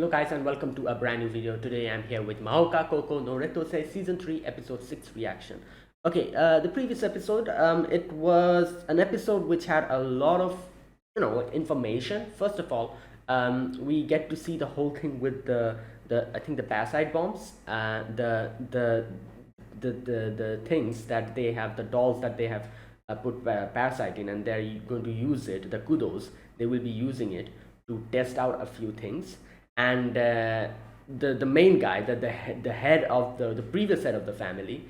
Hello guys and welcome to a brand new video. Today I'm here with Mahouka Koukou no Rettousei Season 3 Episode 6 reaction. Okay, the previous episode, it was an episode which had a lot of, information. First of all, we get to see the whole thing with the I think the parasite bombs, the things that they have, the dolls that they have put parasite in, and they're going to use it, the kudos, they will be using it to test out a few things. And the main guy, the head of the previous head of the family,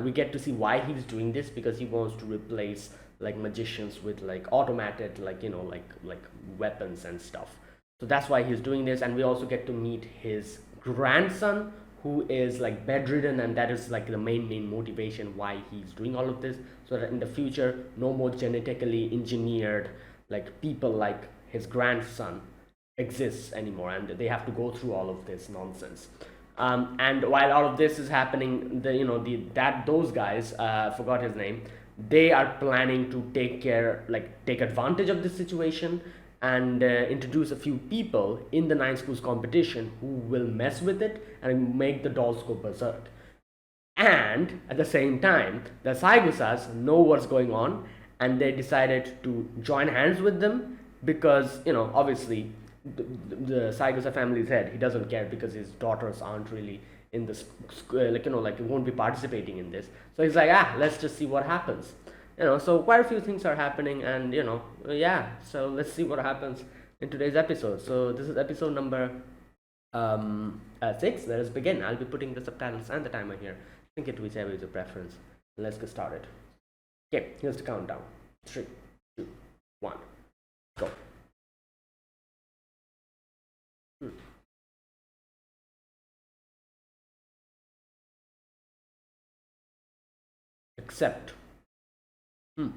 we get to see why he's doing this, because he wants to replace like magicians with like automated, like like weapons and stuff. So that's why he's doing this. And we also get to meet his grandson, who is like bedridden, and that is like the main motivation why he's doing all of this, so that in the future no more genetically engineered like people like his grandson exists anymore, and they have to go through all of this nonsense. And while all of this is happening, those guys, forgot his name, they are planning to take advantage of this situation, and introduce a few people in the nine schools competition who will mess with it and make the dolls go berserk. And at the same time, the Saigusas know what's going on, and they decided to join hands with them, because obviously the Saigusa family's head, he doesn't care because his daughters aren't really in this, like won't be participating in this. So he's like, let's just see what happens. So quite a few things are happening, and yeah. So let's see what happens in today's episode. So this is episode number 6. Let us begin. I'll be putting the subtitles and the timer here. Think it whichever is your preference. Let's get started. Okay, here's the countdown. 3, 2, 1, go. Hmm. Accept. Hmm.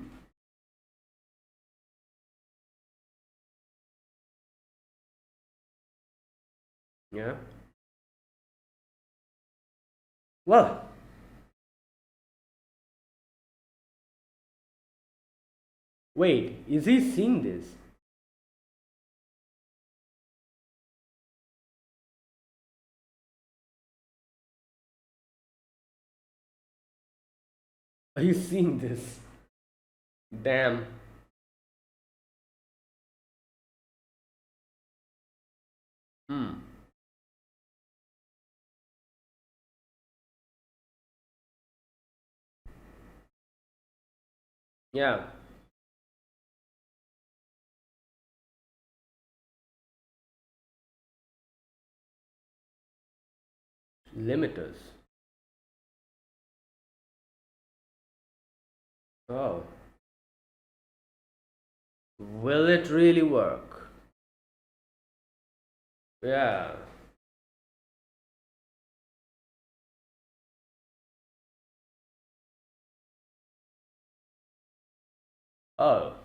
Yeah. Well, wait, is he seeing this? He's seeing this. Damn. Hmm. Yeah. Limiters. Oh. Will it really work? Yeah. Oh.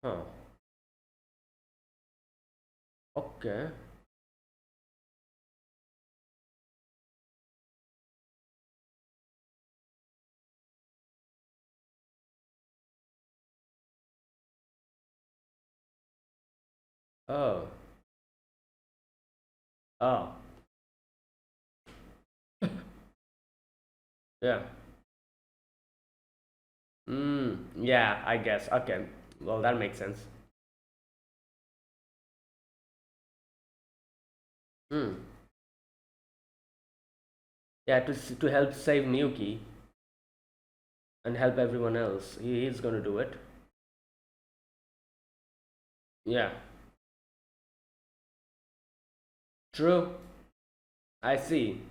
Huh. Okay. Oh. Oh. Yeah. Yeah, I guess. Okay. Well, that makes sense. Hmm. Yeah, to help save Miyuki and help everyone else. He's gonna do it. Yeah. True. I see.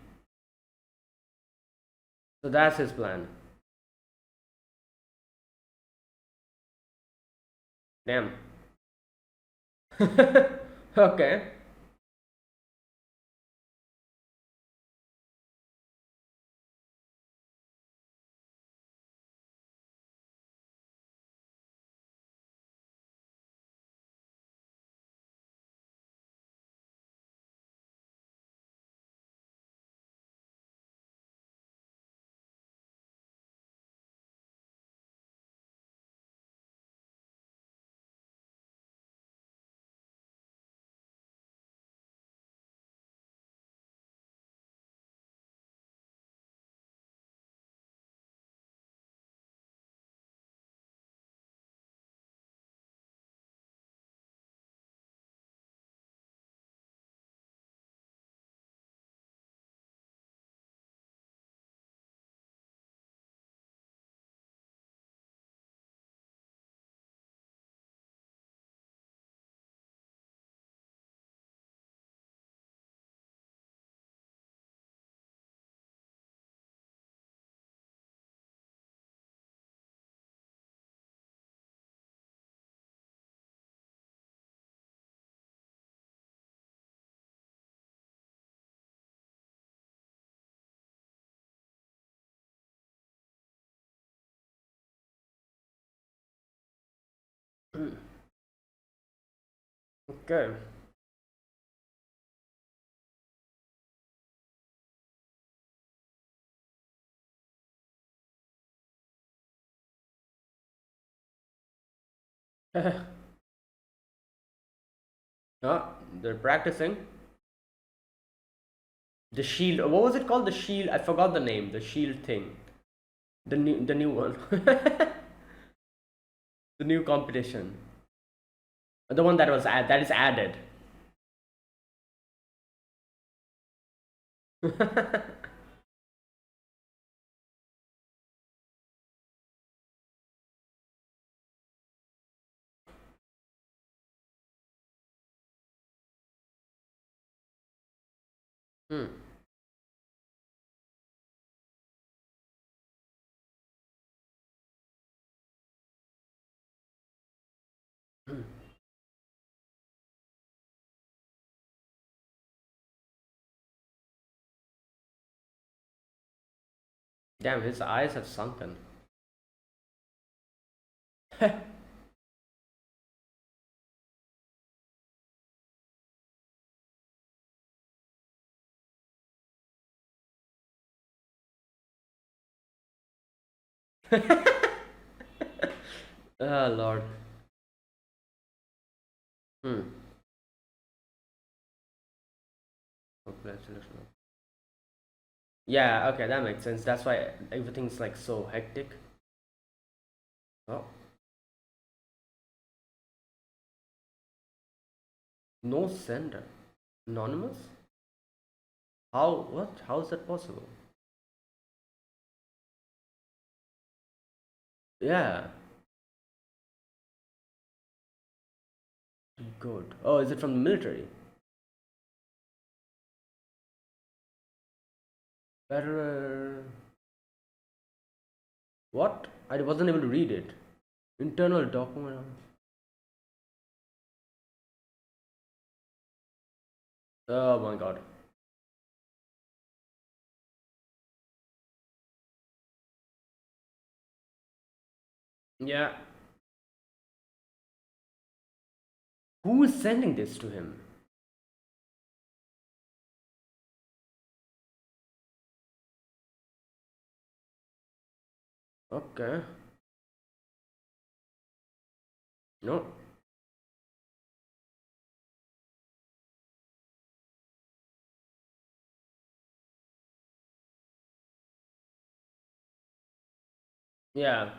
So that's his plan. Damn. Okay. Okay. Oh, they're practicing. The shield. What was it called? The shield. I forgot the name. The shield thing. The new one. The new competition. The one that is added. Hmm. Damn, his eyes have sunken. Oh Lord. Hmm. Congratulations. Yeah. Okay, that makes sense. That's why everything's like so hectic. Oh, no sender. Anonymous? How? What? How is that possible? Yeah. Good. Oh, is it from the military? Better. What? I wasn't able to read it. Internal document. Oh my god. Yeah. Who is sending this to him? Okay. No. Yeah.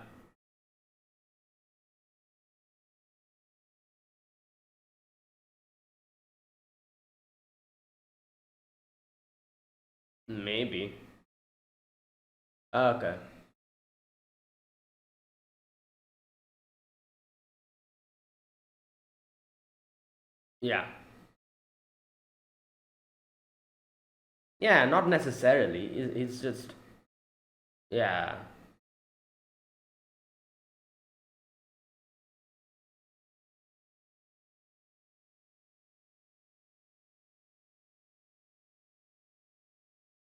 Maybe. Okay. Yeah. Yeah, not necessarily. It's just. Yeah.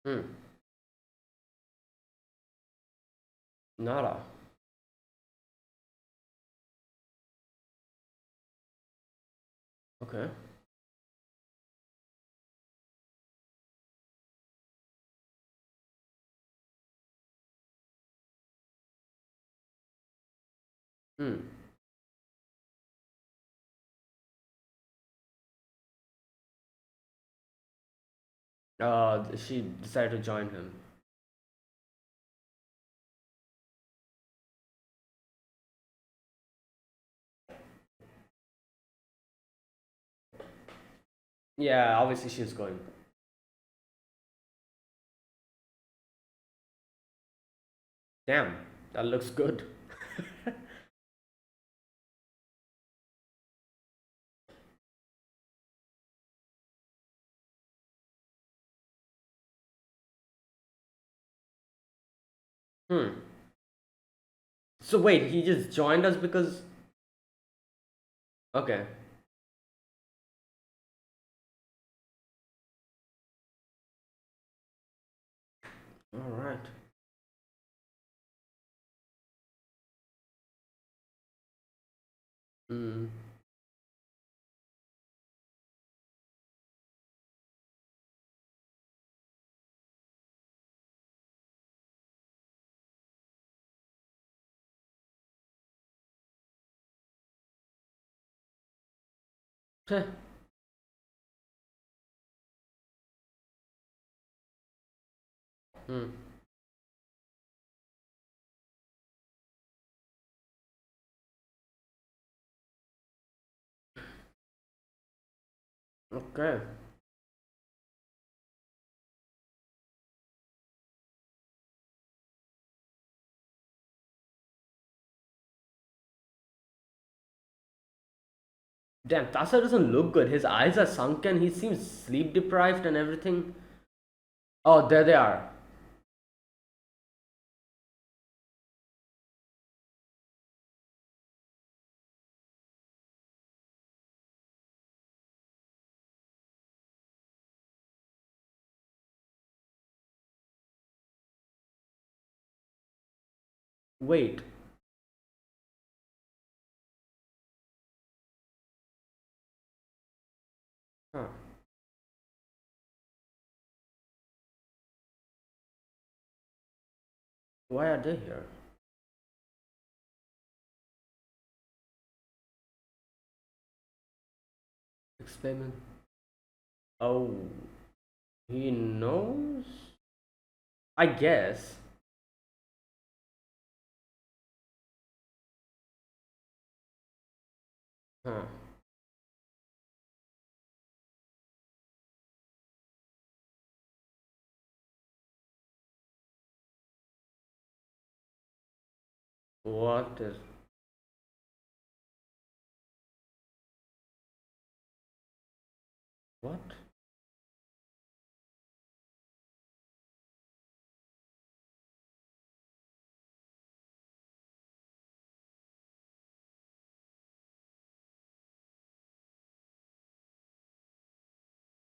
Hmm. Nada. Okay. Hmm. She decided to join him. Yeah, obviously she's going. Damn, that looks good. Hmm. So wait, he just joined us because. Okay. All right. Mm. Hmm. Okay. Damn, Tasa doesn't look good. His eyes are sunken. He seems sleep deprived and everything. Oh, there they are. Wait. Huh. Why are they here? Experiment. Oh, he knows? I guess. Huh. What is. What?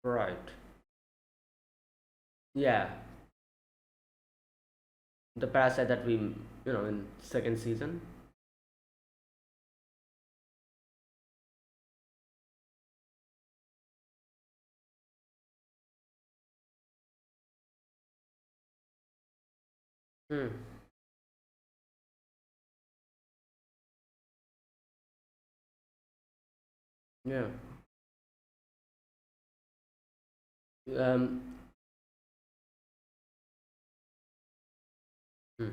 Right. Yeah. The parasite that we, in second season. Hmm. Yeah. Um. Hmm.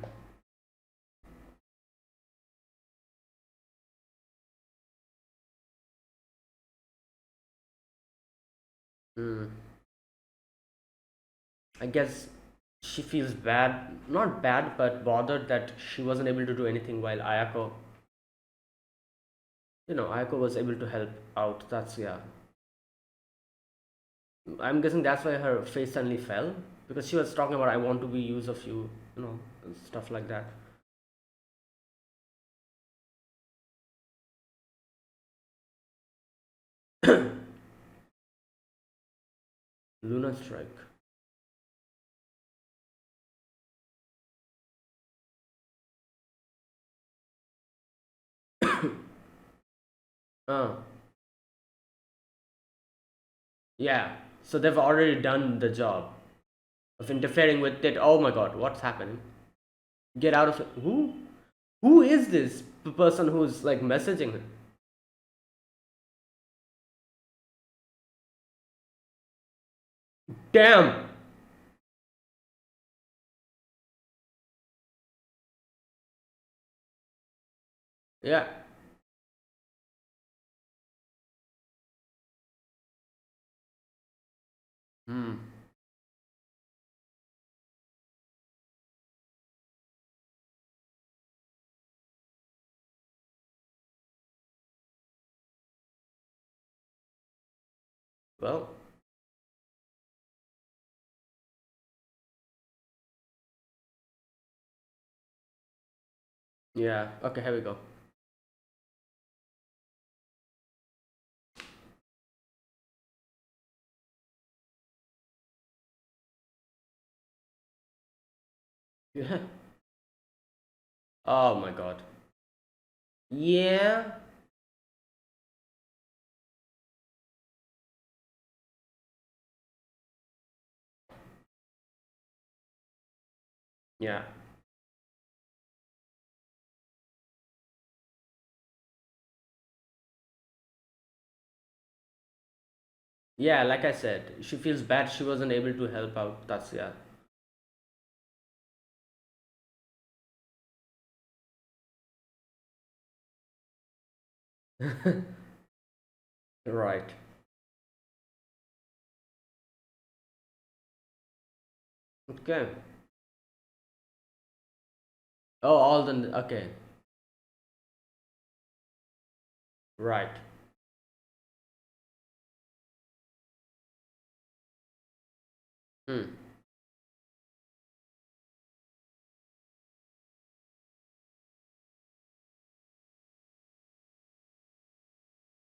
Hmm. I guess she feels bad, not bad, but bothered that she wasn't able to do anything while Ayako was able to help out. That's, yeah. I'm guessing that's why her face suddenly fell because she was talking about I want to be use of you, you know, stuff like that. Luna strike. Uh, yeah. So they've already done the job of interfering with it. Oh my god, what's happening? Get out of it. Who? Who is this person who's like messaging her? Damn. Yeah. Hmm. Well, yeah. Okay, here we go. Yeah. Oh my god. Yeah. Yeah. Yeah, like I said, she feels bad she wasn't able to help out Tatsuya. Right. Okay. Oh, all the okay. Right. Hmm.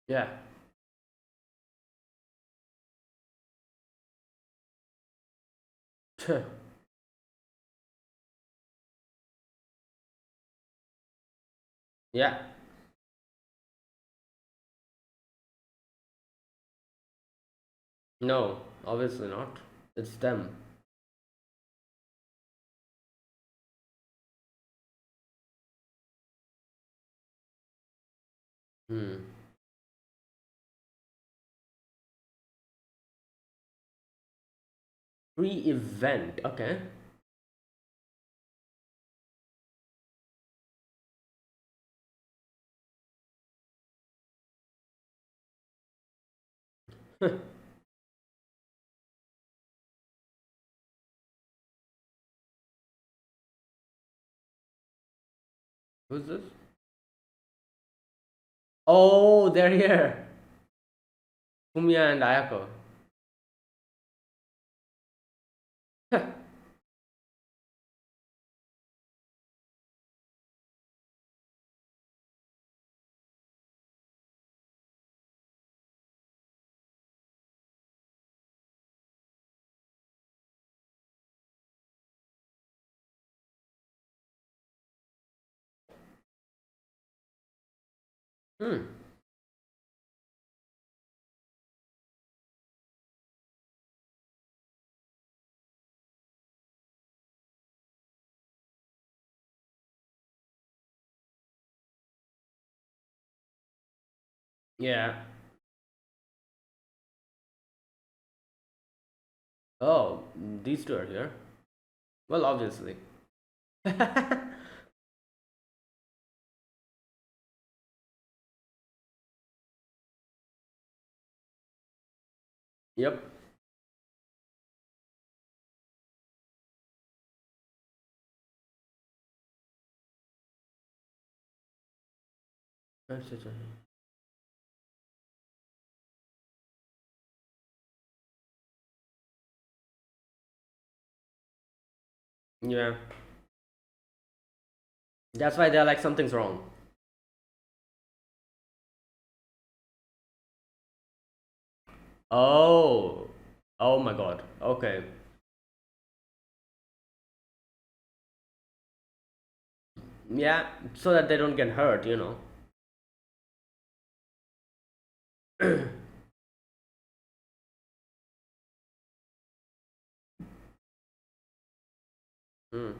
Yeah. Yeah. No, obviously not. It's them. Hmm. Pre-event. Okay. Who's this? Oh, they're here. Fumiya and Ayako. Hmm. Yeah. Oh, these two are here. Well, obviously. Yep. Yeah. That's why they're like something's wrong. Oh. Oh my god. Okay. Yeah, so that they don't get hurt. Hmm.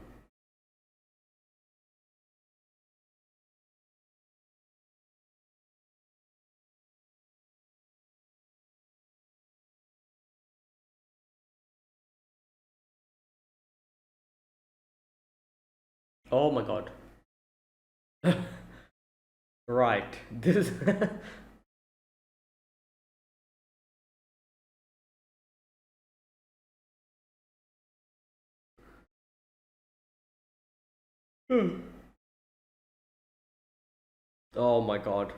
Oh my god. Right. This. Oh my god.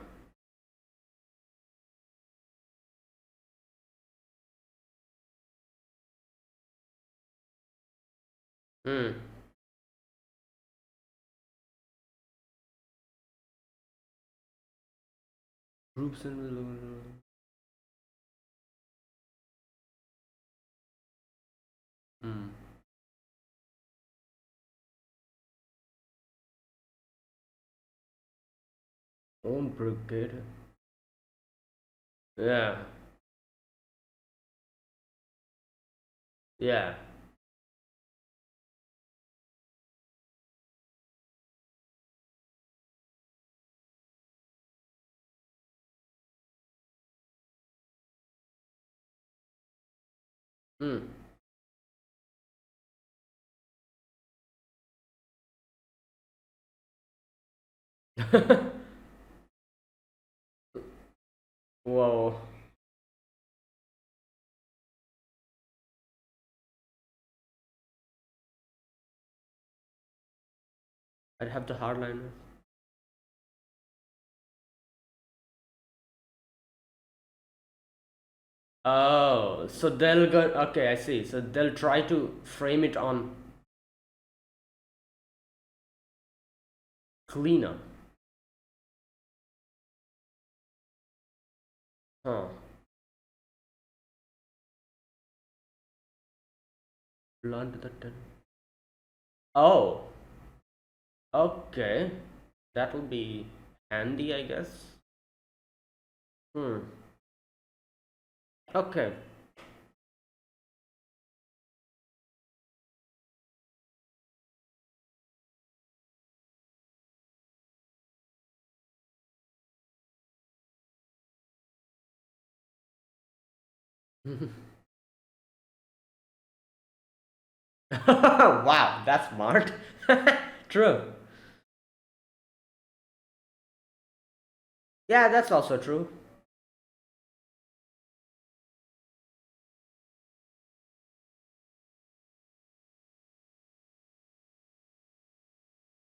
Hmm. Groups and. Hmm. Own brigade. Yeah. Yeah. Mm. Whoa. I'd have the hardliner. Oh, so they'll go. Okay, I see. So they'll try to frame it on cleaner. Huh. Blunt the tin. Oh, okay. That'll be handy, I guess. Hmm. Okay. Wow, that's smart. True. Yeah, that's also true.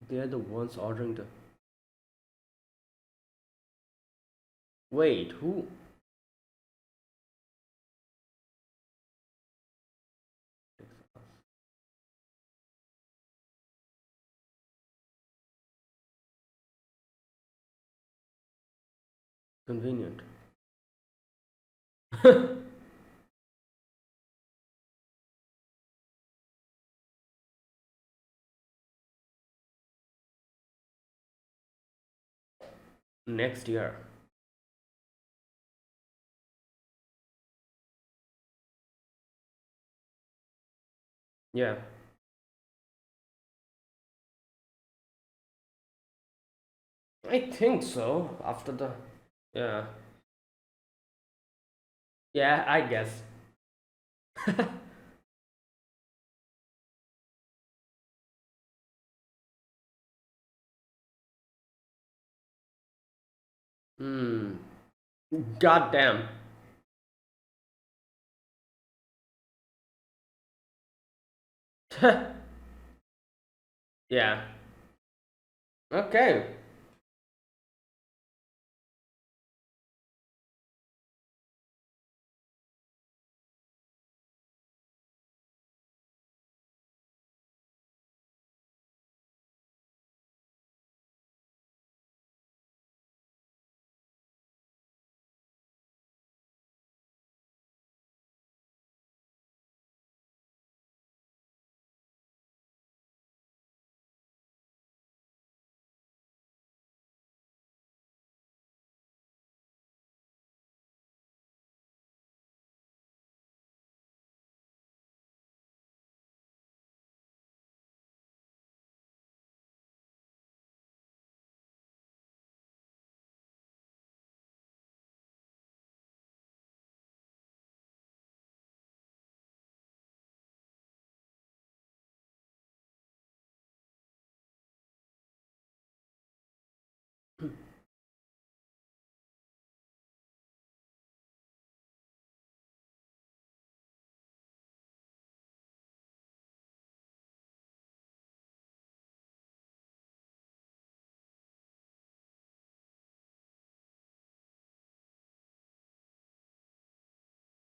They're the ones ordering the. Wait, who? Convenient. Next year. Yeah, I think so. After the. Yeah. Yeah, I guess. Hmm. God damn. Yeah. Okay.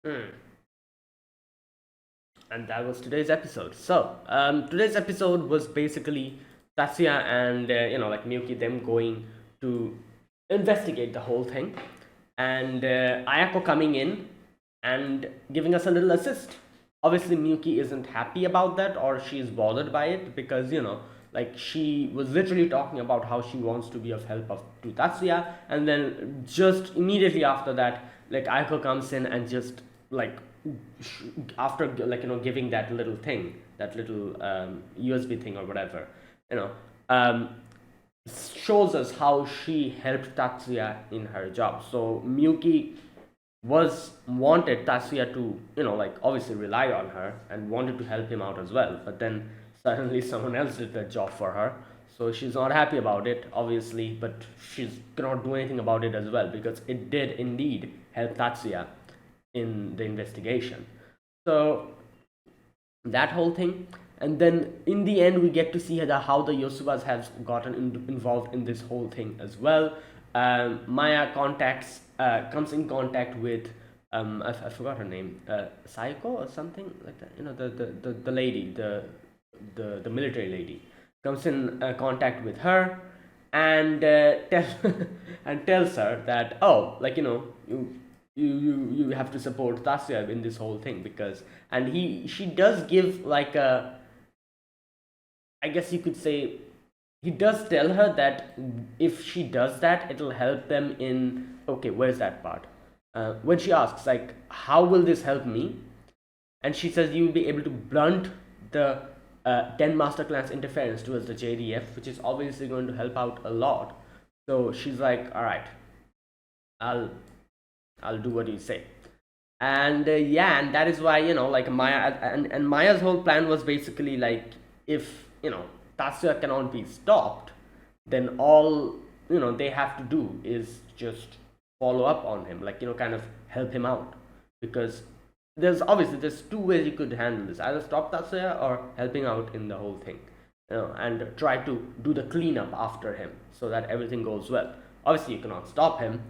Hmm. And that was today's episode. So, today's episode was basically Tatsuya and like Miyuki them going to investigate the whole thing, and Ayako coming in and giving us a little assist. Obviously, Miyuki isn't happy about that, or she's bothered by it because like she was literally talking about how she wants to be of help to Tatsuya, and then just immediately after that, like Ayako comes in and just like after like giving that little thing, that little USB thing or whatever, you know, um, shows us how she helped Tatsuya in her job. So Miyuki was wanted Tatsuya to, like obviously rely on her and wanted to help him out as well. But then suddenly someone else did the job for her. So she's not happy about it, obviously, but she's cannot do anything about it as well because it did indeed help Tatsuya in the investigation. So that whole thing, and then in the end we get to see how the Yosubas have gotten involved in this whole thing as well. Maya comes in contact with I forgot her name, Saiko or something like that, the lady, the military lady comes in contact with her and and tells her that, oh, like, you have to support Tasya in this whole thing because, and she does give like a, I guess you could say, he does tell her that if she does that, it'll help them in. Okay, where's that part? When she asks, like, how will this help me? And she says you will be able to blunt the 10 Master Clans interference towards the JDF, which is obviously going to help out a lot. So she's like, all right, I'll do what you say. And yeah, and that is why, like Maya, and Maya's whole plan was basically like, if Tatsuya cannot be stopped, then all they have to do is just follow up on him, like, kind of help him out, because there's two ways you could handle this: either stop Tatsuya or helping out in the whole thing, and try to do the cleanup after him so that everything goes well. Obviously you cannot stop him.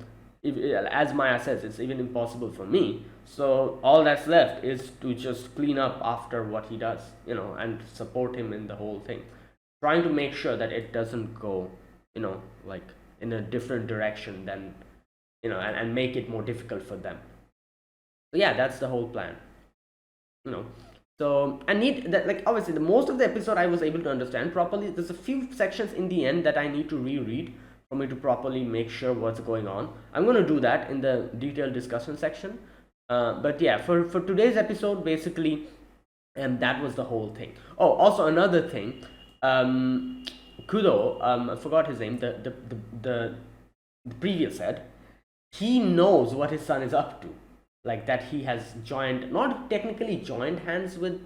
As Maya says, it's even impossible for me. So all that's left is to just clean up after what he does, and support him in the whole thing, trying to make sure that it doesn't go, like in a different direction than, and make it more difficult for them. So yeah, that's the whole plan. So I need that, like, obviously the most of the episode I was able to understand properly. There's a few sections in the end that I need to reread for me to properly make sure what's going on. I'm going to do that in the detailed discussion section. But yeah, for today's episode, basically, and that was the whole thing. Oh, also another thing, Kudo, I forgot his name, the previous head, he knows what his son is up to, like that he has joined, not technically joined hands with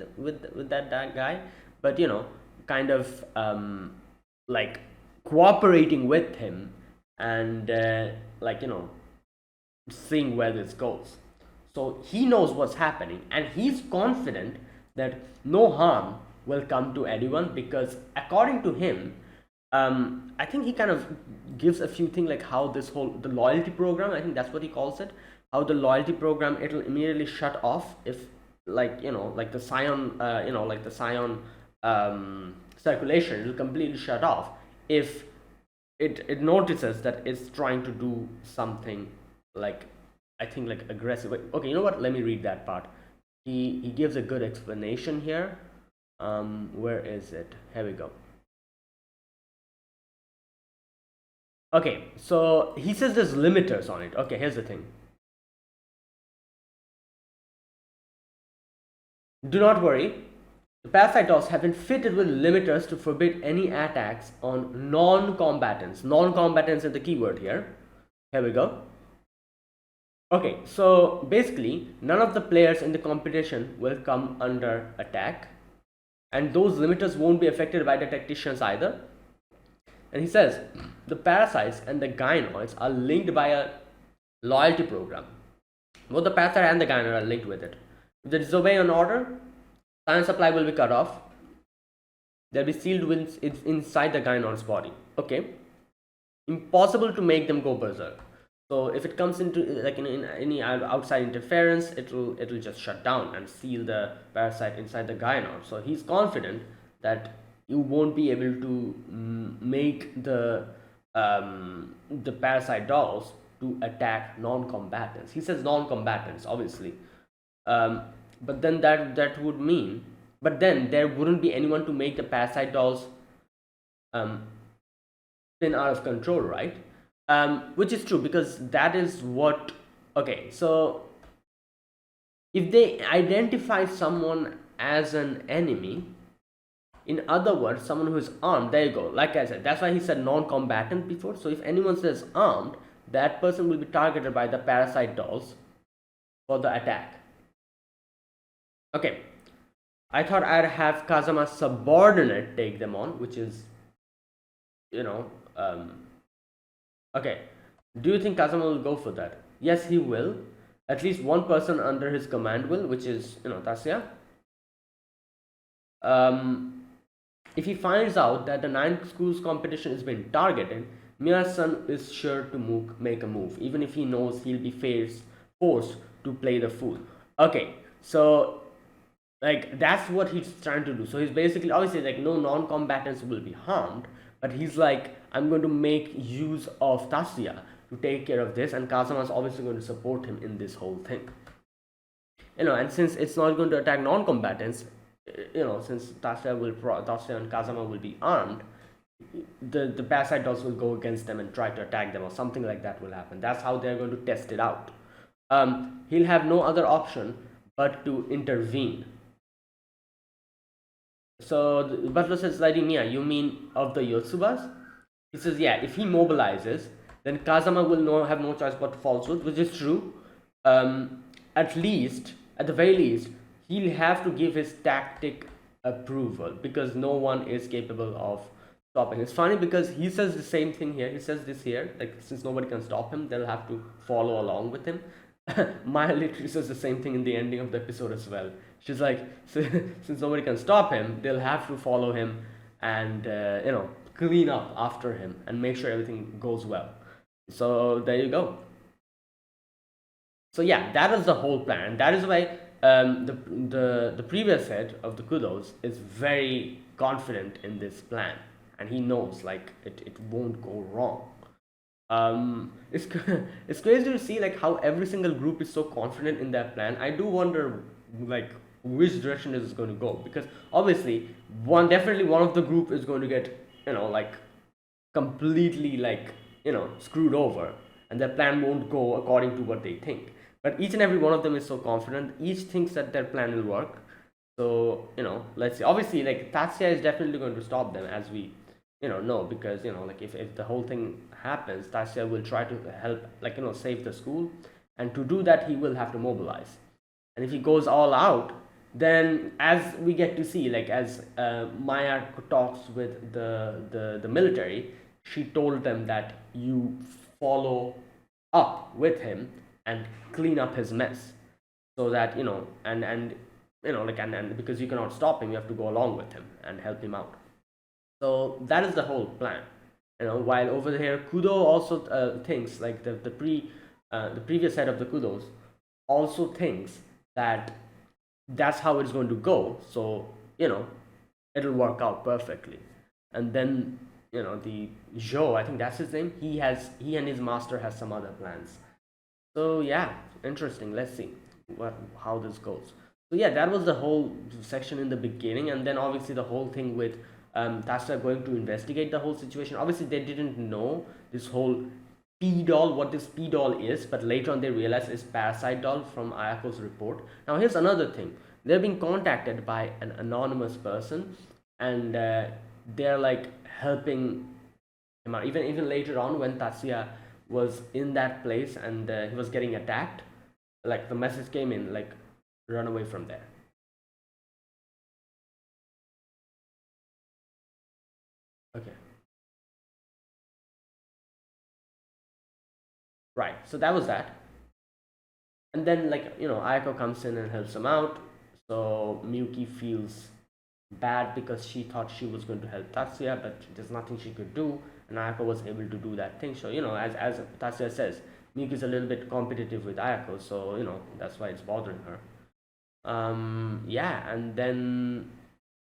that guy, but kind of like cooperating with him, and like seeing where this goes. So he knows what's happening, and he's confident that no harm will come to anyone, because according to him, I think he kind of gives a few things, like how the loyalty program, I think that's what he calls it, how the loyalty program, it'll immediately shut off if, like like the Scion, like the Scion circulation, it'll completely shut off if it notices that it's trying to do something, like, I think, like aggressive. Okay, you know what, let me read that part. He gives a good explanation here. Where is it? Here we go. Okay, so he says there's limiters on it. Okay, here's the thing. Do not worry, the parasite dolls have been fitted with limiters to forbid any attacks on non-combatants. Non-combatants is the keyword here. Here we go. Okay, so basically none of the players in the competition will come under attack, and those limiters won't be affected by the tacticians either. And he says the parasites and the gynoids are linked by a loyalty program. Both the parasite and the gynoid are linked with it. If they disobey an order, science supply will be cut off. They'll be sealed inside the gynoid's body. Okay, impossible to make them go berserk. So if it comes into, like, in any outside interference, it'll just shut down and seal the parasite inside the gynoid. So he's confident that you won't be able to make the parasite dolls to attack non-combatants. He says non-combatants, obviously, but then that would mean, but then there wouldn't be anyone to make the parasite dolls spin out of control, right? Which is true, because that is what. Okay, so if they identify someone as an enemy, in other words, someone who is armed, there you go, like I said, that's why he said non-combatant before. So if anyone says armed, that person will be targeted by the parasite dolls, for the attack. Okay, I thought I'd have Kazama's subordinate take them on, which is, you know, okay. Do you think Kazama will go for that? Yes, he will. At least one person under his command will, which is, Tatsuya. If he finds out that the 9 schools competition is being targeted, Miya's-san is sure to make a move, even if he knows he'll be forced to play the fool. Okay, so like that's what he's trying to do. So he's basically obviously like no non-combatants will be harmed, but he's like, I'm going to make use of Tatsuya to take care of this, and Kazama is obviously going to support him in this whole thing. And since it's not going to attack non-combatants, since Tatsuya and Kazama will be armed, the parasite dolls will go against them and try to attack them, or something like that will happen. That's how they're going to test it out. He'll have no other option but to intervene. So the butler says, Lady Mia, you mean of the Yotsubas? He says, yeah, if he mobilizes, then Kazama will have no choice but to follow suit, which is true. At the very least, he'll have to give his tactic approval, because no one is capable of stopping. It's funny because he says the same thing here. He says this here, like since nobody can stop him, they'll have to follow along with him. Maya literally says the same thing in the ending of the episode as well. She's like, since nobody can stop him, they'll have to follow him and clean up after him and make sure everything goes well. So there you go. So yeah, that is the whole plan. That is why the previous head of the Kudos is very confident in this plan, and he knows like it won't go wrong. It's it's crazy to see like how every single group is so confident in their plan. I do wonder like which direction is going to go, because obviously definitely one of the group is going to get like completely like screwed over, and their plan won't go according to what they think. But each and every one of them is so confident. Each thinks that their plan will work. So let's see. Obviously, like Tatsuya is definitely going to stop them, as we know, because like if the whole thing happens, Tatsuya will try to help, like save the school, and to do that he will have to mobilize. And if he goes all out, then as we get to see, like as Maya talks with the military, she told them that you follow up with him and clean up his mess, so that and because you cannot stop him, you have to go along with him and help him out. So that is the whole plan. While over here Kudo also thinks, like the previous head of the Kudos also thinks that that's how it's going to go. So it'll work out perfectly. And then the Joe, I think that's his name, he and his master has some other plans. So yeah, interesting. Let's see how this goes. So yeah, that was the whole section in the beginning, and then obviously the whole thing with Tatsuya going to investigate the whole situation. Obviously, they didn't know this whole P doll, what this P doll is, but later on they realized it's parasite doll from Ayako's report. Now here's another thing: they're being contacted by an anonymous person, and they're like helping him out. Even later on, when Tatsuya was in that place and he was getting attacked, like the message came in like run away from there. Okay, right, so that was that. And then like Ayako comes in and helps him out. So Miyuki feels bad because she thought she was going to help Tatsuya, but there's nothing she could do, and Ayako was able to do that thing. So as Tatsuya says, Miyuki is a little bit competitive with Ayako, so that's why it's bothering her. Yeah, and then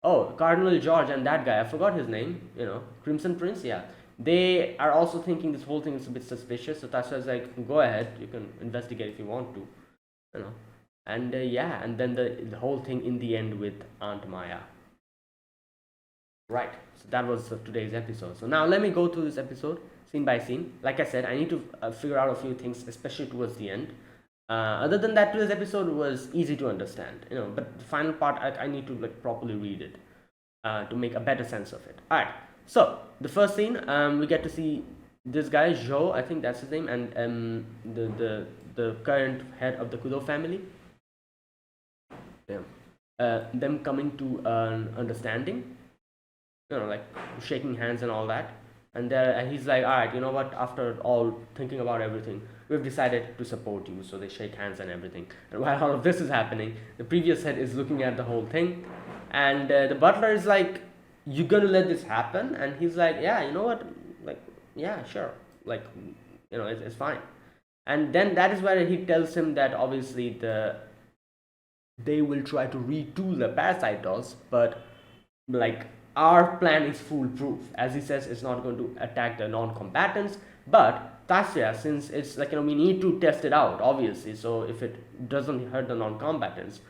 Cardinal George and that guy, I forgot his name, Crimson Prince, yeah. They are also thinking this whole thing is a bit suspicious, so Tatsuya's like, go ahead, you can investigate if you want to, you know. And yeah, and then the whole thing in the end with Aunt Maya. Right, so that was today's episode. So now let me go through this episode scene by scene. Like I said, I need to figure out a few things, especially towards the end. Other than that, today's episode was easy to understand, but the final part I need to like properly read it to make a better sense of it. All right, so the first scene, we get to see this guy Joe, I think that's his name, and the current head of the Kudo family. Yeah. Them coming to an understanding, like shaking hands and all that. And he's like, all right, you know what? After all thinking about everything, we've decided to support you. So they shake hands and everything. And while all of this is happening, the previous head is looking at the whole thing, and the butler is like, "You gonna let this happen?" And he's like, "Yeah, you know what? Like, yeah, sure. Like, it's fine." And then that is where he tells him that obviously they will try to retool the parasite dolls, but like our plan is foolproof. As he says, it's not going to attack the non-combatants, but Tasya, since it's like, we need to test it out, obviously. So if it doesn't hurt the non-combatants,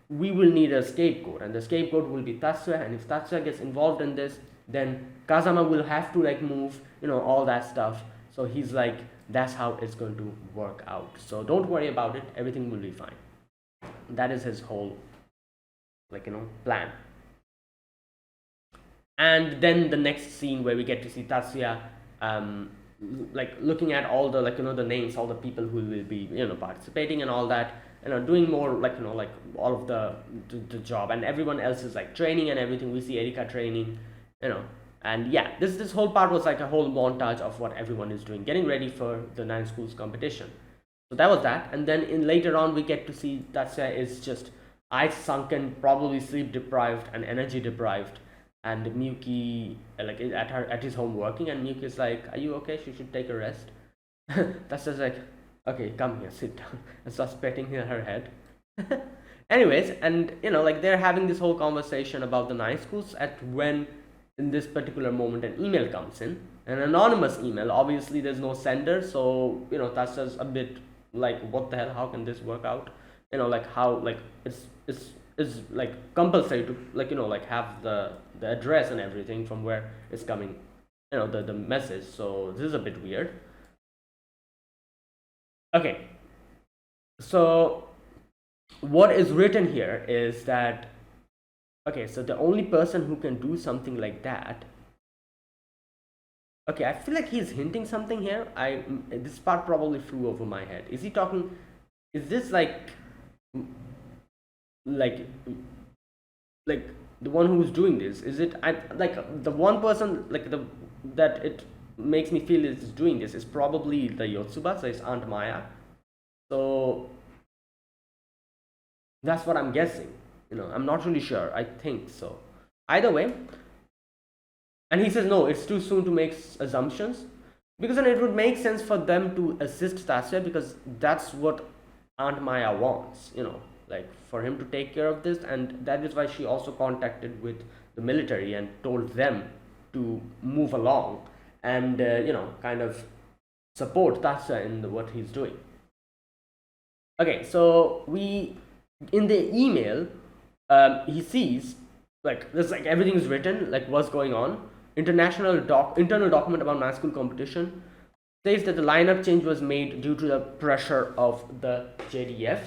we will need a scapegoat, and the scapegoat will be Tasya. And if Tasya gets involved in this, then Kazama will have to like move, all that stuff. So he's like, that's how it's going to work out. So don't worry about it. Everything will be fine. That is his whole plan. And then the next scene where we get to see Tatsuya like looking at all the the names, all the people who will be participating and all that, doing more like all of the job, and everyone else is like training and everything. We see Erika training, and yeah, this whole part was like a whole montage of what everyone is doing, getting ready for the 9 schools competition. So that was that. And then in later on we get to see Tatsuya is just ice sunken, probably sleep deprived and energy deprived, and Miyuki like at his home working, and Miyuki is like, "Are you okay? She should take a rest." Tatsuya's like, "Okay, come here, sit down," and starts petting her head. Anyways, and like they're having this whole conversation about the 9 schools, at when in this particular moment an email comes in, an anonymous email. Obviously there's no sender, so Tatsuya's a bit like, what the hell, how can this work out? Like how, like it's like compulsory to like have the address and everything from where it's coming, the message. So this is a bit weird. Okay, so what is written here is that, okay, so the only person who can do something like that, okay, I feel like he's hinting something here. This part probably flew over my head. Is he talking, is this like like the one who's doing this, is it like the one person like that it makes me feel is doing this is probably the Yotsuba, so it's Aunt Maya. So that's what I'm guessing. I'm not really sure. I think so. Either way, and he says no, it's too soon to make assumptions, because then it would make sense for them to assist Tatsuya, because that's what Aunt Maya wants, like for him to take care of this. And that is why she also contacted with the military and told them to move along and kind of support Tatsuya in what he's doing. Okay, so in the email, he sees like this, like everything is written, like what's going on. Internal document about 9 school competition says that the lineup change was made due to the pressure of the JDF.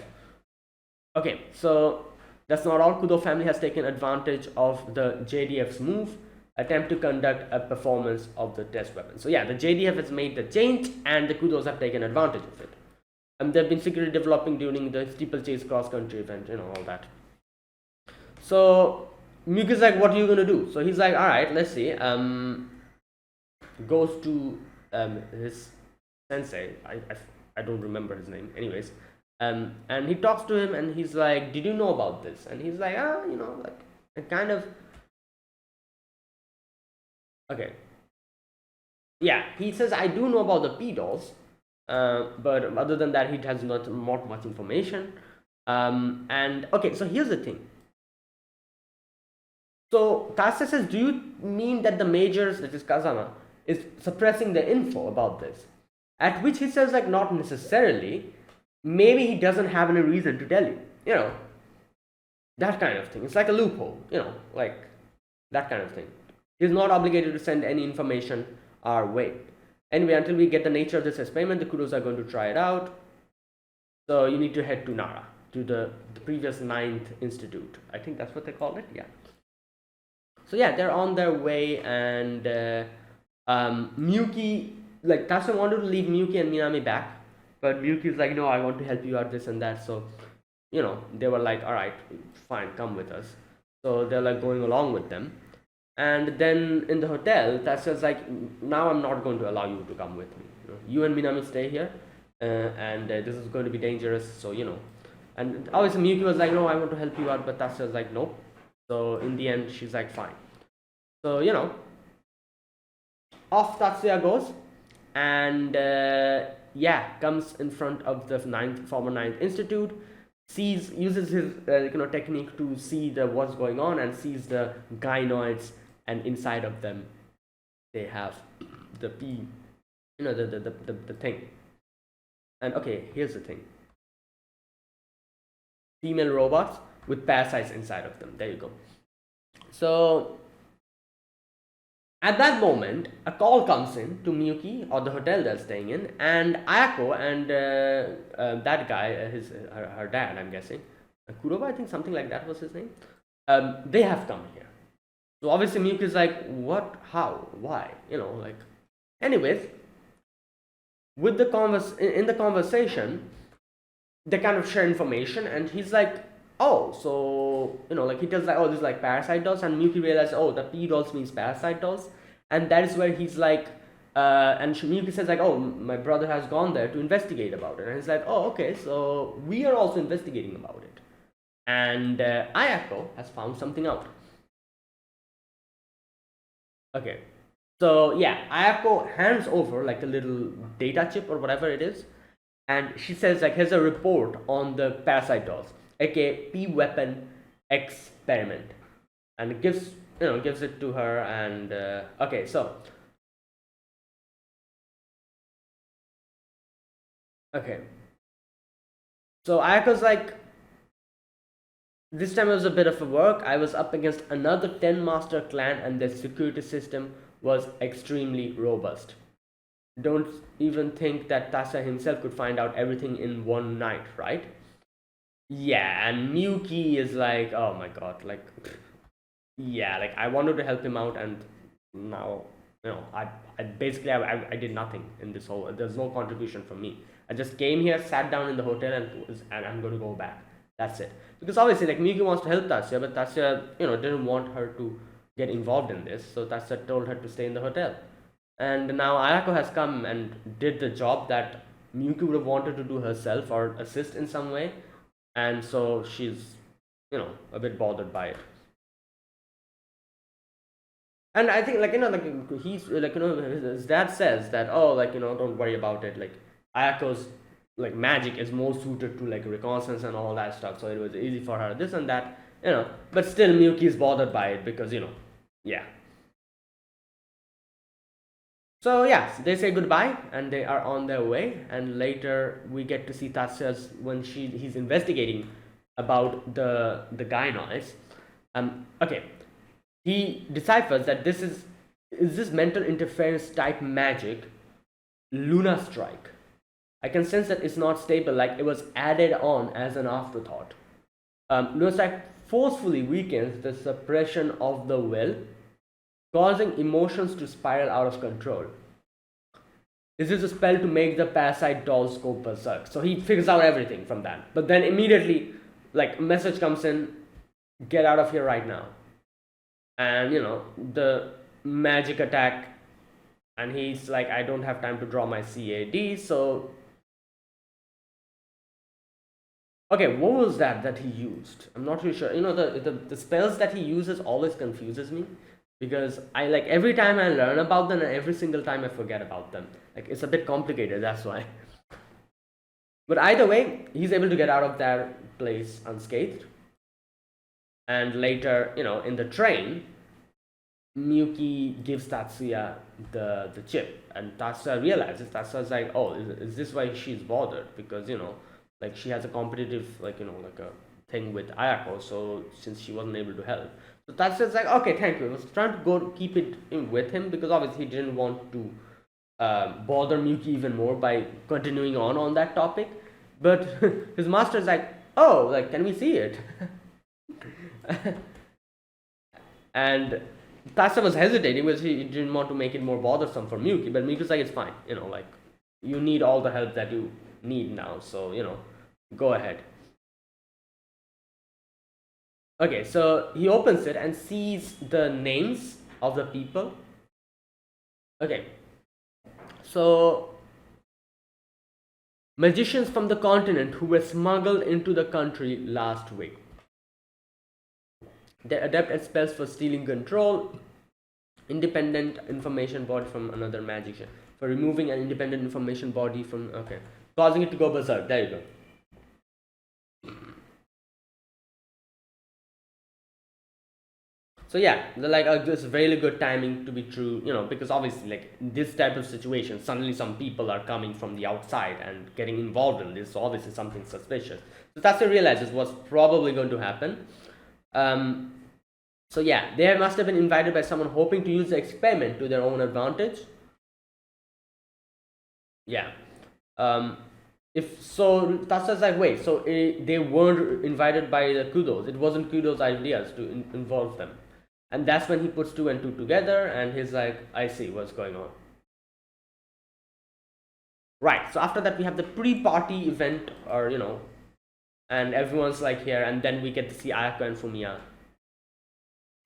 Okay, so that's not all. Kudo family has taken advantage of the JDF's move, attempt to conduct a performance of the test weapon. So yeah, the JDF has made the change and the Kudos have taken advantage of it. And they've been secretly developing during the steeplechase cross-country event, all that. So Miyuki's like, what are you gonna do? So he's like, all right, let's see. Goes to his sensei. I don't remember his name. Anyways, and he talks to him, and he's like, did you know about this? And he's like, like it kind of. Okay. Yeah, he says, I do know about the P-dolls, but other than that, he has not much information. And okay, so here's the thing. So Tasya says, do you mean that the majors, that is Kazama, is suppressing the info about this? At which he says, like, not necessarily. Maybe he doesn't have any reason to tell you. That kind of thing. It's like a loophole, like that kind of thing. He's not obligated to send any information our way. Anyway, until we get the nature of this experiment, the Kudos are going to try it out. So you need to head to Nara, to the previous 9th institute. I think that's what they called it. Yeah. So yeah, they're on their way, and Miyuki, like Tatsuya wanted to leave Miyuki and Minami back, But Miyuki's like, no, I want to help you out, this and that. So, they were like, all right, fine, come with us. So they're like going along with them. And then in the hotel, Tatsuya's like, now I'm not going to allow you to come with me. You and Minami stay here, and this is going to be dangerous. So, and obviously Miyuki was like, no, I want to help you out, but Tatsuya's like, nope. So in the end, she's like, fine. So, off Tatsuya goes, and comes in front of the former ninth institute, uses his technique to see what's going on, and sees the gynoids, and inside of them they have the P, the thing. And okay, here's the thing: female robots with parasites inside of them. There you go. So at that moment, a call comes in to Miyuki or the hotel they're staying in, and Ayako and that guy, her dad, I'm guessing, Kuroba, I think something like that was his name. They have come here. So obviously Miyuki's like, what, how, why, Anyways, with the in the conversation, they kind of share information, and he's like, oh, so he tells like, oh, this is like parasite dolls, and Miyuki realizes, oh, the P dolls means parasite dolls, and that is where he's like, and Miyuki says like, oh, my brother has gone there to investigate about it, and he's like, oh, okay, so we are also investigating about it, and Ayako has found something out. Okay, so yeah, Ayako hands over like a little data chip or whatever it is, and she says like, here's a report on the parasite dolls, aka P weapon experiment, and it gives it to her. And okay, so Ayako's like, this time it was a bit of a work. I was up against another 10 master clan, and their security system was extremely robust. Don't even think that Tatsuya himself could find out everything in one night, right? Yeah, and Miyuki is like, oh my god, like, yeah, like I wanted to help him out, and now, I basically, I did nothing in this whole, there's no contribution from me. I just came here, sat down in the hotel, and I'm going to go back. That's it. Because obviously, like, Miyuki wants to help Tatsuya, but Tatsuya, didn't want her to get involved in this, so Tatsuya told her to stay in the hotel. And now Ayako has come and did the job that Miyuki would have wanted to do herself or assist in some way, and so she's, a bit bothered by it. And I think, like, he's like, his dad says that, oh, like, don't worry about it, like, Ayako's like magic is more suited to like reconnaissance and all that stuff, so it was easy for her, this and that, but still Miyuki is bothered by it because, yeah. So yeah, they say goodbye and they are on their way, and later we get to see Tatsuya's when he's investigating about the gynoids. Okay, he deciphers that this is this mental interference type magic, Luna Strike. I can sense that it's not stable, like it was added on as an afterthought. Luna Strike forcefully weakens the suppression of the will, causing emotions to spiral out of control. This is a spell to make the parasite dolls go berserk. So he figures out everything from that. But then immediately, like, a message comes in, get out of here right now. And, the magic attack, and he's like, I don't have time to draw my CAD, so... Okay, what was that he used? I'm not really sure. The spells that he uses always confuses me, because I, like, every time I learn about them, and every single time I forget about them. Like, it's a bit complicated, that's why. But either way, he's able to get out of that place unscathed. And later, in the train, Miyuki gives Tatsuya the chip, and Tatsuya realizes, Tatsuya's like, oh, is this why she's bothered? Because, like, she has a competitive, like, like a thing with Ayako, so since she wasn't able to help. So Tatsuya's like, okay, thank you. I was trying to go to keep it with him, because obviously he didn't want to bother Miyuki even more by continuing on that topic. But his master's like, oh, like, can we see it? And Tatsuya was hesitating because he didn't want to make it more bothersome for Miyuki, but Miyuki's like, it's fine, like, you need all the help that you need now. So, go ahead. Okay, so he opens it and sees the names of the people. Okay, so magicians from the continent who were smuggled into the country last week. They adept at spells for stealing control, independent information body from another magician, for removing an independent information body from, okay, causing it to go berserk. There you go. So yeah, they're like, it's really good timing to be true, because obviously, like, in this type of situation, suddenly some people are coming from the outside and getting involved in this, so obviously something suspicious. So Tatsuya realizes what's probably going to happen. So yeah, they must have been invited by someone hoping to use the experiment to their own advantage. Yeah. If so, Tatsuya's like, wait, so they weren't invited by the Kudos. It wasn't Kudos' ideas to involve them. And that's when he puts two and two together and he's like, I see what's going on. Right, so after that we have the pre-party event, or and everyone's like here, and then we get to see Ayako and Fumiya,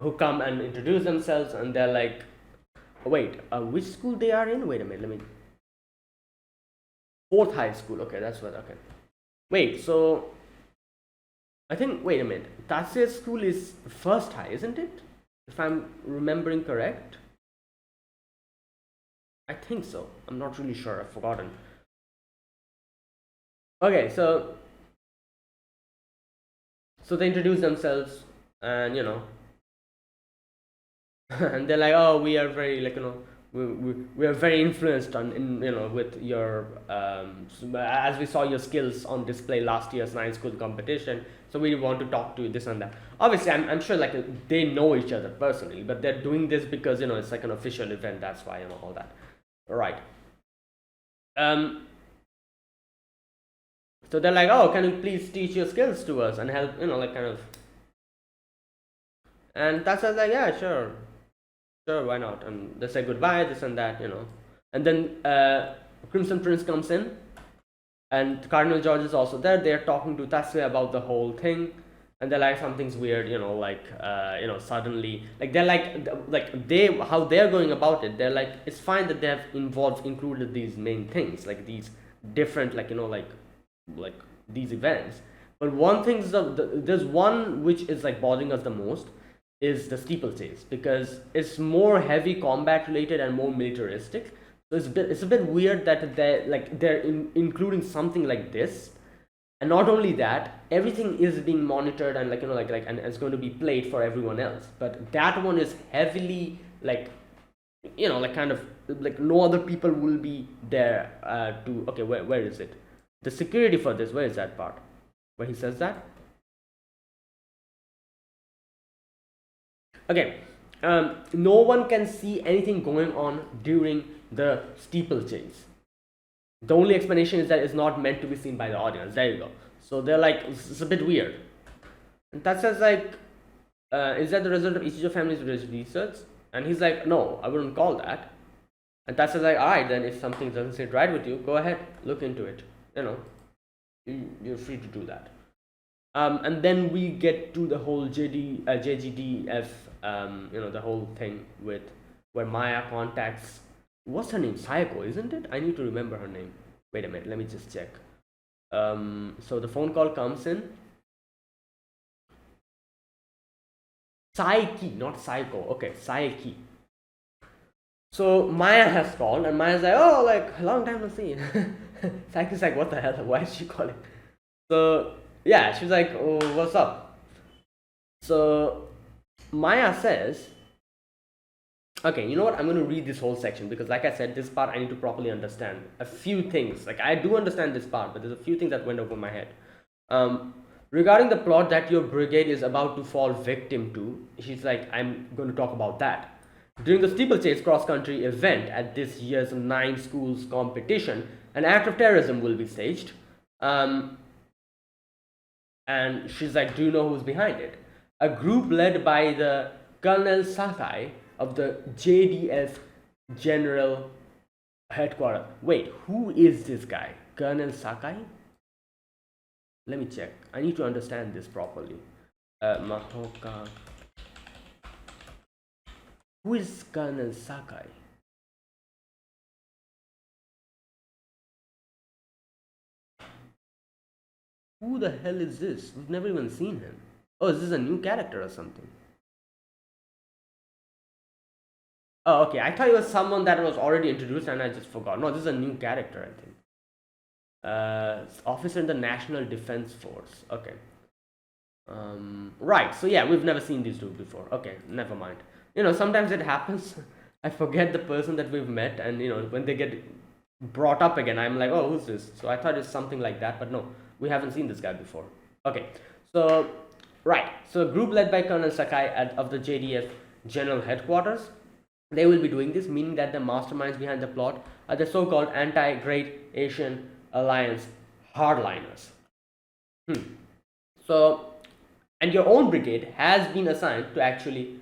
who come and introduce themselves, and they're like, wait, which school they are in? Wait a minute, let me. Fourth high school, okay, that's what, okay. Wait, so I think, wait a minute, Tatsuya's school is first high, isn't it? If I'm remembering correct. I think so. I'm not really sure. I've forgotten. Okay, so they introduce themselves, and and they're like, oh, we are very, like, we are very influenced with your as we saw your skills on display last year's 9 school competition, so we want to talk to you, this and that. Obviously, I'm sure, like, they know each other personally, but they're doing this because it's like an official event, that's why, all that. Right. So they're like, oh, can you please teach your skills to us and help, like, kind of. And Tatsuya's like, yeah, sure, why not? And they say goodbye, this and that, and then Crimson Prince comes in, and Cardinal George is also there. They're talking to Tatsuya about the whole thing, and they're like, something's weird, like, suddenly, like, they're like how they're going about it, they're like, it's fine that they have included these main things, like these different, like, like these events, but one thing is there's one which is like bothering us the most, is the steeplechase, because it's more heavy combat related and more militaristic. So it's a bit weird that they're including something like this, and not only that, everything is being monitored and, like, and it's going to be played for everyone else. But that one is heavily, like, like, kind of like, no other people will be there to. Okay, where is it? The security for this. Where is that part where he says that? Okay, no one can see anything going on during the steeplechase. The only explanation is that it's not meant to be seen by the audience. There you go. So they're like, it's a bit weird. And that says, like, is that the result of Ichijo family's research? And he's like, no, I wouldn't call that. And that says, like, alright, then if something doesn't sit right with you, go ahead, look into it. You're free to do that. And then we get to the whole JGDF, the whole thing with where Maya contacts, what's her name? Sayako, isn't it? I need to remember her name. Wait a minute, let me just check. So the phone call comes in. Saiki, not Psycho. Okay, Saiki. So Maya has called, and Maya's like, oh, like, long time no see. Saiki's like, what the hell? Why is she calling? So yeah, she's like, oh, what's up? So Maya says, okay, you know what? I'm going to read this whole section because, like I said, this part I need to properly understand a few things. Like, I do understand this part, but there's a few things that went over my head. Regarding the plot that your brigade is about to fall victim to, she's like, I'm going to talk about that. During the steeplechase cross-country event at this year's 9 schools competition, an act of terrorism will be staged. And she's like, do you know who's behind it? A group led by the Colonel Sakai of the JDF General Headquarters. Wait, who is this guy? Colonel Sakai? Let me check. I need to understand this properly. Mahouka. Who is Colonel Sakai? Who the hell is this? We've never even seen him. Oh, is this a new character or something? Oh, okay. I thought it was someone that was already introduced and I just forgot. No, this is a new character, I think. Officer in the National Defense Force. Okay. Right. So yeah, we've never seen these two before. Okay, never mind. Sometimes it happens. I forget the person that we've met, and when they get brought up again, I'm like, oh, who's this? So I thought it's something like that, but no, we haven't seen this guy before. Okay. So right. So a group led by Colonel Sakai of the JDF General Headquarters. They will be doing this, meaning that the masterminds behind the plot are the so-called anti-Great Asian Alliance hardliners. So, and your own brigade has been assigned to actually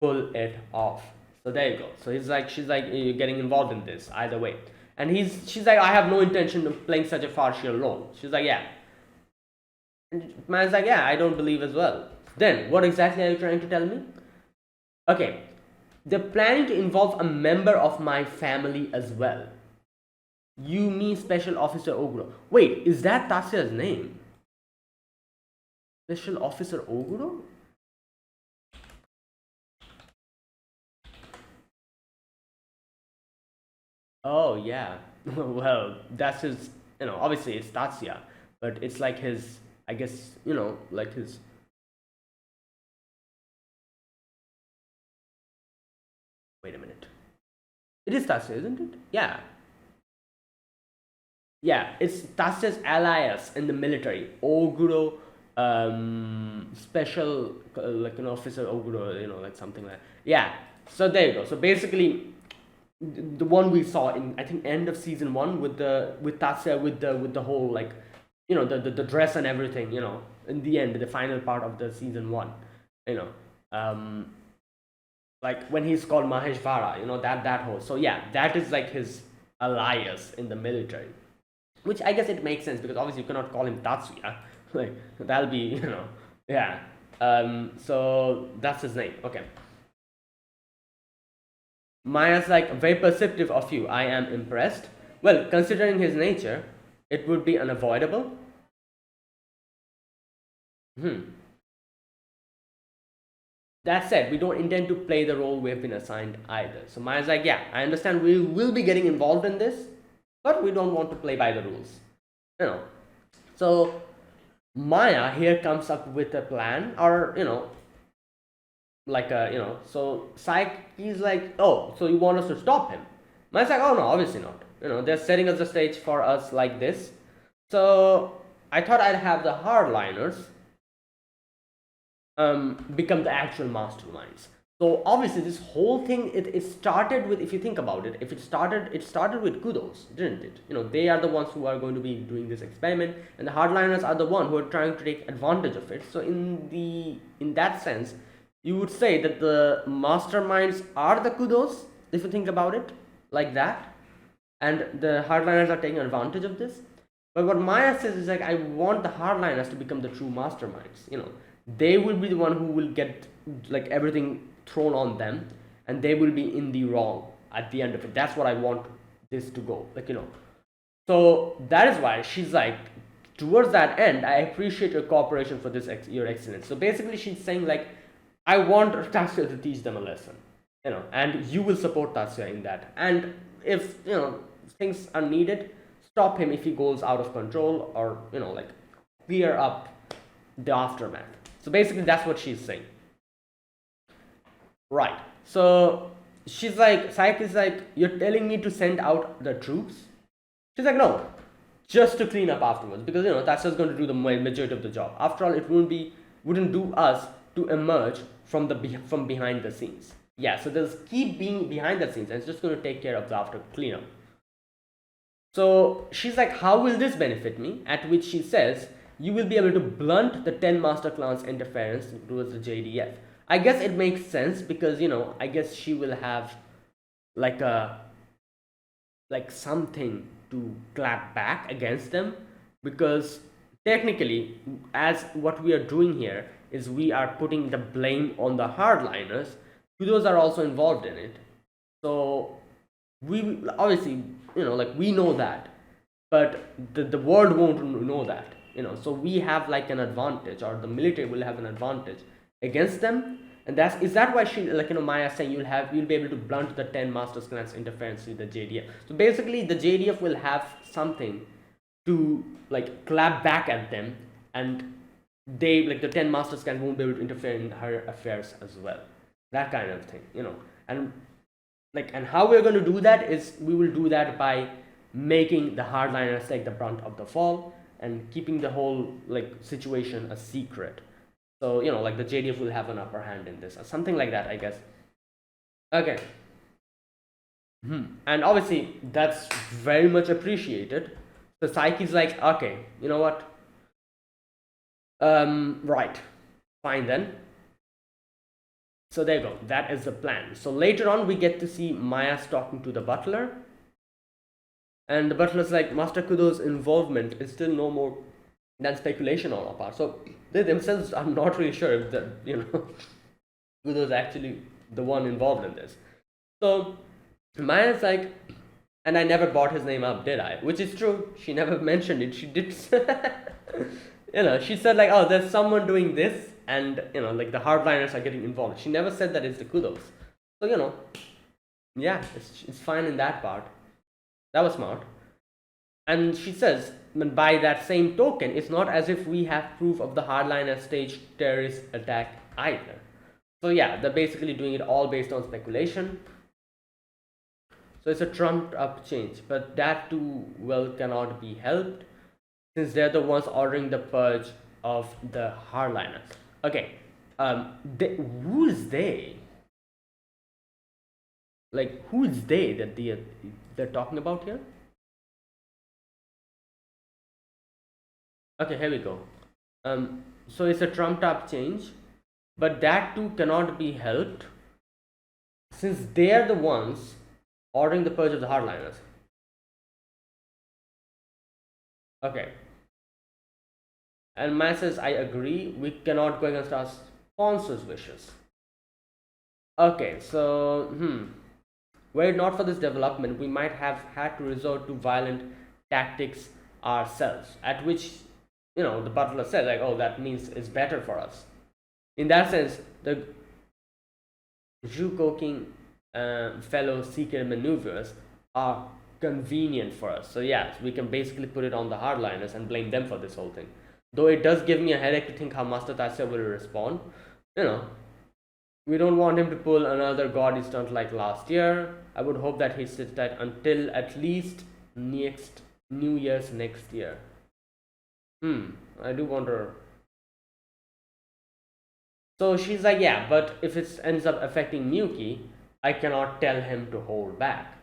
pull it off. So there you go. So she's like, you're getting involved in this either way. And she's like, I have no intention of playing such a partial role. She's like, yeah. And man's like, yeah, I don't believe as well. Then, what exactly are you trying to tell me? Okay, they're planning to involve a member of my family as well. You mean Special Officer Oguro? Wait, is that Tatsuya's name? Special Officer Oguro? Oh yeah. Well, that's his. Obviously it's Tatsuya, but it's like his. I guess like his. Wait a minute. It is Tatsuya, isn't it? Yeah. Yeah, it's Tatsuya's alias in the military. Oguro, special, like an officer Oguro, like something like that. Yeah. So there you go. So basically, the one we saw in, I think, end of season 1 with Tatsuya with the whole, like, the dress and everything. In the end, the final part of the season 1. Like when he's called Maheshvara, that whole. So yeah, that is like his alias in the military, which I guess it makes sense because obviously you cannot call him Tatsuya. Like that'll be, yeah. So that's his name. Okay. Maya's like, very perceptive of you. I am impressed. Well, considering his nature, it would be unavoidable. That said, we don't intend to play the role we have been assigned either. So Maya's like, yeah, I understand we will be getting involved in this, but we don't want to play by the rules. So Maya here comes up with a plan, or like so Psyche's like, oh, so you want us to stop him? Maya's like, oh no, obviously not. They're setting us the stage for us like this. So I thought I'd have the hardliners become the actual masterminds. So obviously this whole thing, it started with, if you think about it, it started with kudos, didn't it? They are the ones who are going to be doing this experiment, and the hardliners are the one who are trying to take advantage of it. So in that sense, you would say that the masterminds are the kudos, if you think about it like that, and the hardliners are taking advantage of this. But what Maya says is like, I want the hardliners to become the true masterminds. They will be the one who will get like everything thrown on them, and they will be in the wrong at the end of it. That's what I want this to go, so that is why she's like, towards that end, I appreciate your cooperation for this, your excellence. So basically she's saying like, I want Tatsuya to teach them a lesson, and you will support Tatsuya in that, and if things are needed, stop him if he goes out of control, or like clear up the aftermath. So basically that's what she's saying. Right. So she's like, Psyche is like, you're telling me to send out the troops? She's like, no, just to clean up afterwards, because that's just going to do the majority of the job. After all, it wouldn't do us to emerge from behind the scenes. Yeah, so they'll keep being behind the scenes, and it's just going to take care of the after cleanup. So she's like, how will this benefit me? At which she says, you will be able to blunt the 10 master clans interference towards the JDF. I guess it makes sense because I guess she will have like something to clap back against them, because technically, as what we are doing here is we are putting the blame on the hardliners. Kudos are also involved in it. So we obviously, like, we know that, but the world won't know that, so we have like an advantage, or the military will have an advantage against them. And is that why she, like, Maya saying you'll be able to blunt the 10 masters clans interference with the JDF. So basically the JDF will have something to like clap back at them, and they, like, the 10 masters clan won't be able to interfere in her affairs as well, that kind of thing. And and how we're going to do that is we will do that by making the hardliners take the brunt of the fall and keeping the whole like situation a secret. So like the JDF will have an upper hand in this, or something like that, I guess. Okay. And obviously that's very much appreciated. So Psyche's like, okay, you know what, right, fine then. So there you go, that is the plan. So later on we get to see Maya's talking to the butler, and the butler's like, Master Kudo's involvement is still no more than speculation on our part. So they themselves are not really sure if the Kudo's actually the one involved in this. So Maya's like, and I never brought his name up, did I? Which is true, she never mentioned it. She did she said like, oh, there's someone doing this, and like the hardliners are getting involved. She never said that it's the Kudos. So yeah, it's fine in that part. That was smart. And she says, by that same token, it's not as if we have proof of the hardliner staged terrorist attack either. So yeah, they're basically doing it all based on speculation. So it's a trumped up change, but that too well cannot be helped, since they're the ones ordering the purge of the hardliners. Okay, who is they? Like, who is they that they're talking about here? Okay, here we go. So it's a trumped up change, but that too cannot be helped, since they are the ones ordering the purge of the hardliners. Okay. And Maya says, I agree, we cannot go against our sponsors' wishes. Okay, so were it not for this development, we might have had to resort to violent tactics ourselves, at which the butler said like, oh, that means it's better for us. In that sense, the Zhukoking fellow secret maneuvers are convenient for us. So yeah, we can basically put it on the hardliners and blame them for this whole thing. Though it does give me a headache to think how Master Tasya will respond. We don't want him to pull another gaudy stunt like last year. I would hope that he sits tight until at least next New Year's next year. I do wonder. So she's like, yeah, but if it ends up affecting Miyuki, I cannot tell him to hold back.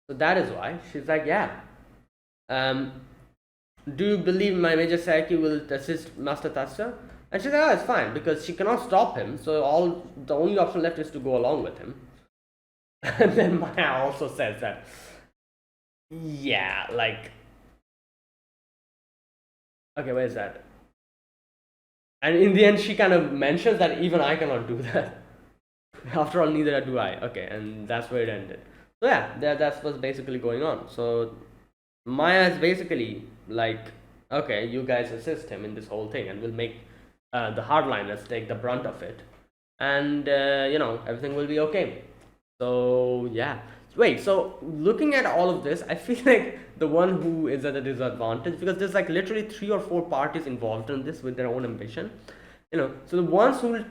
So that is why she's like, yeah. Do you believe my Major Saiki will assist Master Tasya? And she's like, oh, it's fine, because she cannot stop him, so the only option left is to go along with him. And then Maya also says that, yeah, like, okay, where is that? And in the end, she kind of mentions that even I cannot do that. After all, neither do I. Okay, and that's where it ended. So yeah, that's what's basically going on. So Maya is basically like, okay, you guys assist him in this whole thing, and we'll make the hardliners take the brunt of it, and everything will be okay. So yeah. Wait, so looking at all of this, I feel like the one who is at a disadvantage, because there's like literally 3 or 4 parties involved in this with their own ambition. So the ones who will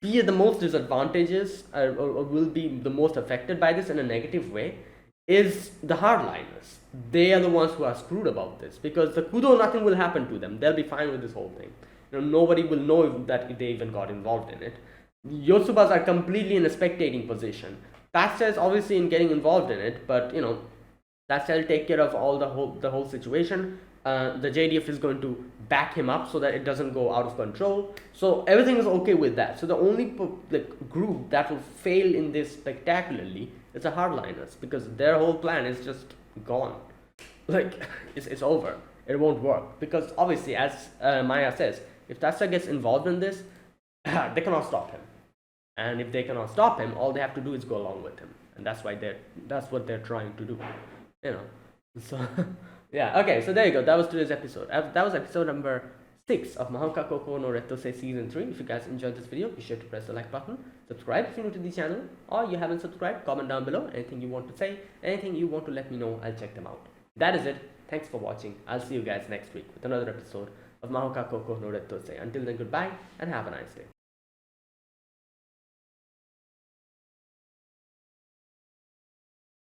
be the most disadvantages or will be the most affected by this in a negative way is the hardliners. They are the ones who are screwed about this, because the Kudo, nothing will happen to them. They'll be fine with this whole thing. Nobody will know that they even got involved in it. Yotsubas are completely in a spectating position. Tasya is obviously in getting involved in it, but Tasya will take care of all the whole situation. The JDF is going to back him up so that it doesn't go out of control. So everything is okay with that. So the only group that will fail in this spectacularly is the hardliners, because their whole plan is just gone. Like it's over. It won't work because obviously, as Maya says, if Tasta gets involved in this, they cannot stop him. And if they cannot stop him, all they have to do is go along with him, and that's what they're trying to do, you know. So yeah, okay. So there you go. That was today's episode. That was episode number 6 of Mahouka Koukou no Rettousei season 3. If you guys enjoyed this video, be sure to press the like button, subscribe if you're new to the channel, or you haven't subscribed. Comment down below anything you want to say, anything you want to let me know. I'll check them out. That is it. Thanks for watching. I'll see you guys next week with another episode of Mahouka Koukou no Rettousei. Until then, goodbye and have a nice day.